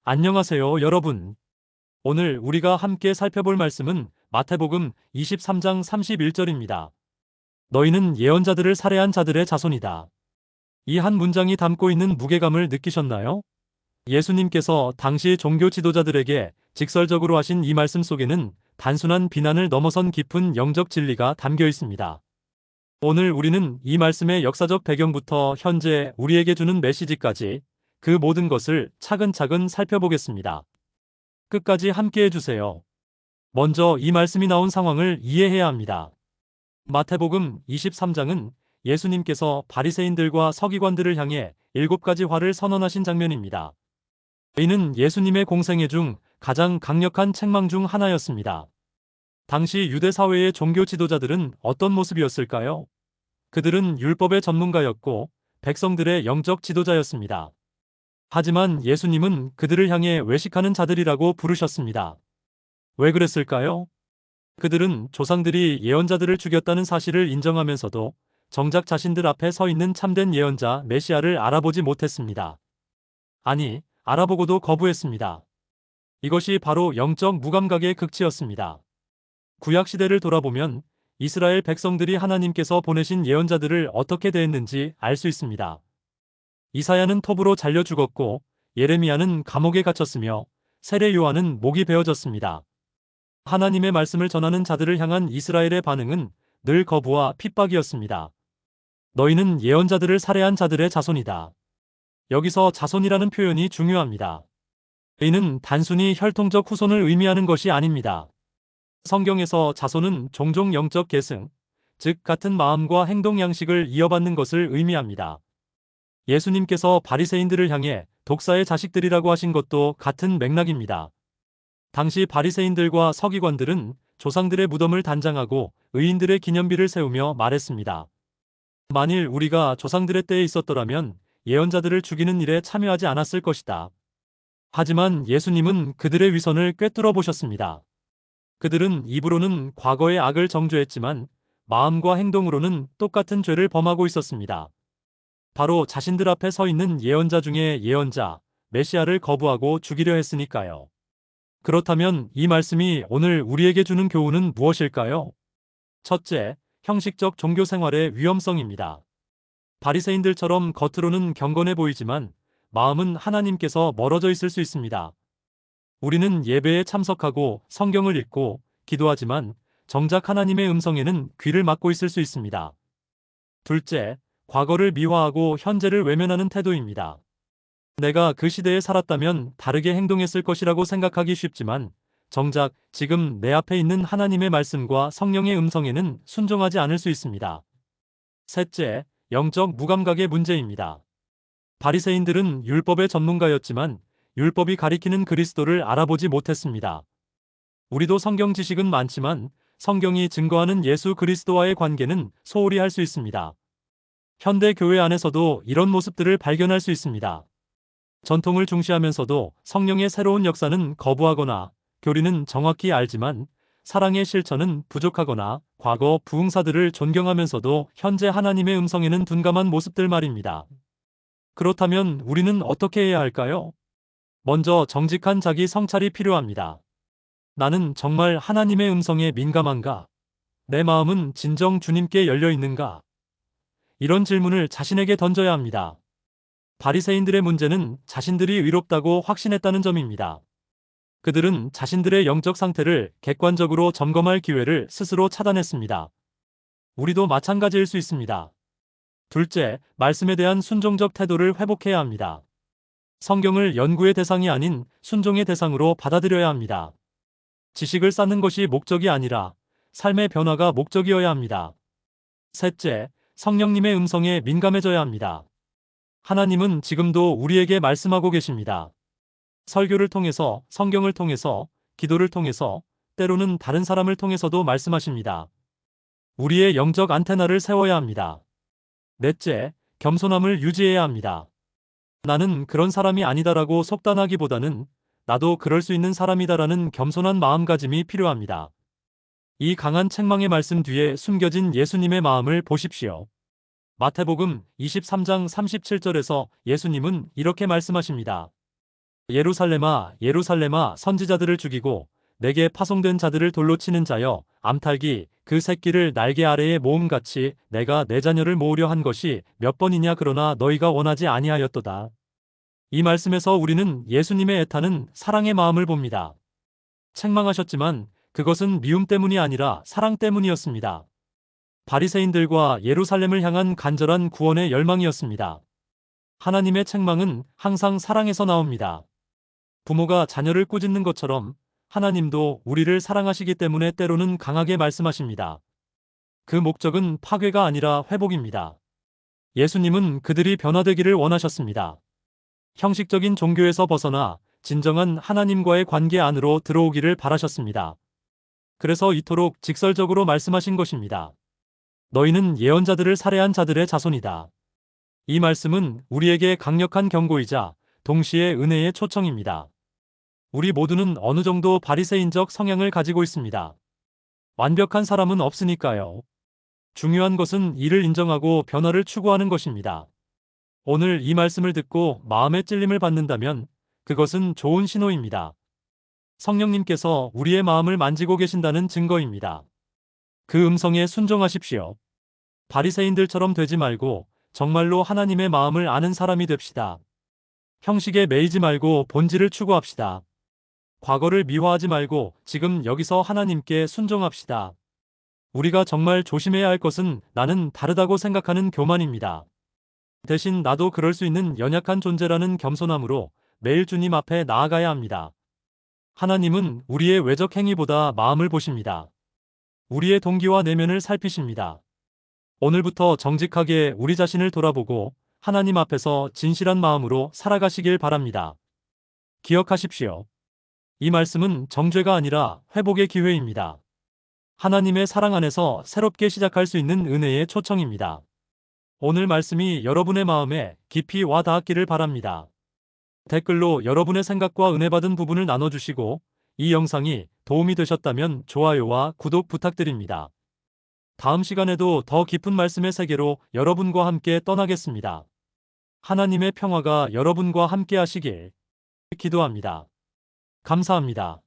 안녕하세요, 여러분. 오늘 우리가 함께 살펴볼 말씀은 마태복음 23장 31절입니다. 너희는 예언자들을 살해한 자들의 자손이다. 이 한 문장이 담고 있는 무게감을 느끼셨나요? 예수님께서 당시 종교 지도자들에게 직설적으로 하신 이 말씀 속에는 단순한 비난을 넘어선 깊은 영적 진리가 담겨 있습니다. 오늘 우리는 이 말씀의 역사적 배경부터 현재 우리에게 주는 메시지까지 그 모든 것을 차근차근 살펴보겠습니다. 끝까지 함께 해주세요. 먼저 이 말씀이 나온 상황을 이해해야 합니다. 마태복음 23장은 예수님께서 바리새인들과 서기관들을 향해 7가지 화를 선언하신 장면입니다. 이는 예수님의 공생애 중 가장 강력한 책망 중 하나였습니다. 당시 유대 사회의 종교 지도자들은 어떤 모습이었을까요? 그들은 율법의 전문가였고 백성들의 영적 지도자였습니다. 하지만 예수님은 그들을 향해 외식하는 자들이라고 부르셨습니다. 왜 그랬을까요? 그들은 조상들이 예언자들을 죽였다는 사실을 인정하면서도 정작 자신들 앞에 서 있는 참된 예언자 메시아를 알아보지 못했습니다. 아니, 알아보고도 거부했습니다. 이것이 바로 영적 무감각의 극치였습니다. 구약시대를 돌아보면 이스라엘 백성들이 하나님께서 보내신 예언자들을 어떻게 대했는지 알 수 있습니다. 이사야는 톱으로 잘려 죽었고 예레미야는 감옥에 갇혔으며 세례 요한은 목이 베어졌습니다. 하나님의 말씀을 전하는 자들을 향한 이스라엘의 반응은 늘 거부와 핍박이었습니다. 너희는 예언자들을 살해한 자들의 자손이다. 여기서 자손이라는 표현이 중요합니다. 이는 단순히 혈통적 후손을 의미하는 것이 아닙니다. 성경에서 자손은 종종 영적 계승, 즉 같은 마음과 행동 양식을 이어받는 것을 의미합니다. 예수님께서 바리새인들을 향해 독사의 자식들이라고 하신 것도 같은 맥락입니다. 당시 바리새인들과 서기관들은 조상들의 무덤을 단장하고 의인들의 기념비를 세우며 말했습니다. 만일 우리가 조상들의 때에 있었더라면 예언자들을 죽이는 일에 참여하지 않았을 것이다. 하지만 예수님은 그들의 위선을 꿰뚫어 보셨습니다. 그들은 입으로는 과거의 악을 정죄했지만 마음과 행동으로는 똑같은 죄를 범하고 있었습니다. 바로 자신들 앞에 서 있는 예언자 중에 예언자, 메시아를 거부하고 죽이려 했으니까요. 그렇다면 이 말씀이 오늘 우리에게 주는 교훈은 무엇일까요? 첫째, 형식적 종교 생활의 위험성입니다. 바리새인들처럼 겉으로는 경건해 보이지만 마음은 하나님께서 멀어져 있을 수 있습니다. 우리는 예배에 참석하고 성경을 읽고 기도하지만 정작 하나님의 음성에는 귀를 막고 있을 수 있습니다. 둘째, 과거를 미화하고 현재를 외면하는 태도입니다. 내가 그 시대에 살았다면 다르게 행동했을 것이라고 생각하기 쉽지만 정작 지금 내 앞에 있는 하나님의 말씀과 성령의 음성에는 순종하지 않을 수 있습니다. 셋째, 영적 무감각의 문제입니다. 바리새인들은 율법의 전문가였지만 율법이 가리키는 그리스도를 알아보지 못했습니다. 우리도 성경 지식은 많지만 성경이 증거하는 예수 그리스도와의 관계는 소홀히 할 수 있습니다. 현대 교회 안에서도 이런 모습들을 발견할 수 있습니다. 전통을 중시하면서도 성령의 새로운 역사는 거부하거나 교리는 정확히 알지만 사랑의 실천은 부족하거나 과거 부흥사들을 존경하면서도 현재 하나님의 음성에는 둔감한 모습들 말입니다. 그렇다면 우리는 어떻게 해야 할까요? 먼저 정직한 자기 성찰이 필요합니다. 나는 정말 하나님의 음성에 민감한가? 내 마음은 진정 주님께 열려 있는가? 이런 질문을 자신에게 던져야 합니다. 바리새인들의 문제는 자신들이 의롭다고 확신했다는 점입니다. 그들은 자신들의 영적 상태를 객관적으로 점검할 기회를 스스로 차단했습니다. 우리도 마찬가지일 수 있습니다. 둘째, 말씀에 대한 순종적 태도를 회복해야 합니다. 성경을 연구의 대상이 아닌 순종의 대상으로 받아들여야 합니다. 지식을 쌓는 것이 목적이 아니라 삶의 변화가 목적이어야 합니다. 셋째, 성령님의 음성에 민감해져야 합니다. 하나님은 지금도 우리에게 말씀하고 계십니다. 설교를 통해서, 성경을 통해서, 기도를 통해서, 때로는 다른 사람을 통해서도 말씀하십니다. 우리의 영적 안테나를 세워야 합니다. 넷째, 겸손함을 유지해야 합니다. 나는 그런 사람이 아니다라고 속단하기보다는 나도 그럴 수 있는 사람이다라는 겸손한 마음가짐이 필요합니다. 이 강한 책망의 말씀 뒤에 숨겨진 예수님의 마음을 보십시오. 마태복음 23장 37절에서 예수님은 이렇게 말씀하십니다. 예루살렘아, 예루살렘아, 선지자들을 죽이고 내게 파송된 자들을 돌로 치는 자여, 암탉이 그 새끼를 날개 아래에 모음같이 내가 내 자녀를 모으려 한 것이 몇 번이냐. 그러나 너희가 원하지 아니하였도다. 이 말씀에서 우리는 예수님의 애타는 사랑의 마음을 봅니다. 책망하셨지만 그것은 미움 때문이 아니라 사랑 때문이었습니다. 바리새인들과 예루살렘을 향한 간절한 구원의 열망이었습니다. 하나님의 책망은 항상 사랑에서 나옵니다. 부모가 자녀를 꾸짖는 것처럼 하나님도 우리를 사랑하시기 때문에 때로는 강하게 말씀하십니다. 그 목적은 파괴가 아니라 회복입니다. 예수님은 그들이 변화되기를 원하셨습니다. 형식적인 종교에서 벗어나 진정한 하나님과의 관계 안으로 들어오기를 바라셨습니다. 그래서 이토록 직설적으로 말씀하신 것입니다. 너희는 예언자들을 살해한 자들의 자손이다. 이 말씀은 우리에게 강력한 경고이자 동시에 은혜의 초청입니다. 우리 모두는 어느 정도 바리새인적 성향을 가지고 있습니다. 완벽한 사람은 없으니까요. 중요한 것은 이를 인정하고 변화를 추구하는 것입니다. 오늘 이 말씀을 듣고 마음의 찔림을 받는다면 그것은 좋은 신호입니다. 성령님께서 우리의 마음을 만지고 계신다는 증거입니다. 그 음성에 순종하십시오. 바리새인들처럼 되지 말고 정말로 하나님의 마음을 아는 사람이 됩시다. 형식에 매이지 말고 본질을 추구합시다. 과거를 미화하지 말고 지금 여기서 하나님께 순종합시다. 우리가 정말 조심해야 할 것은 나는 다르다고 생각하는 교만입니다. 대신 나도 그럴 수 있는 연약한 존재라는 겸손함으로 매일 주님 앞에 나아가야 합니다. 하나님은 우리의 외적 행위보다 마음을 보십니다. 우리의 동기와 내면을 살피십니다. 오늘부터 정직하게 우리 자신을 돌아보고 하나님 앞에서 진실한 마음으로 살아가시길 바랍니다. 기억하십시오. 이 말씀은 정죄가 아니라 회복의 기회입니다. 하나님의 사랑 안에서 새롭게 시작할 수 있는 은혜의 초청입니다. 오늘 말씀이 여러분의 마음에 깊이 와 닿았기를 바랍니다. 댓글로 여러분의 생각과 은혜 받은 부분을 나눠주시고 이 영상이 도움이 되셨다면 좋아요와 구독 부탁드립니다. 다음 시간에도 더 깊은 말씀의 세계로 여러분과 함께 떠나겠습니다. 하나님의 평화가 여러분과 함께 하시길 기도합니다. 감사합니다.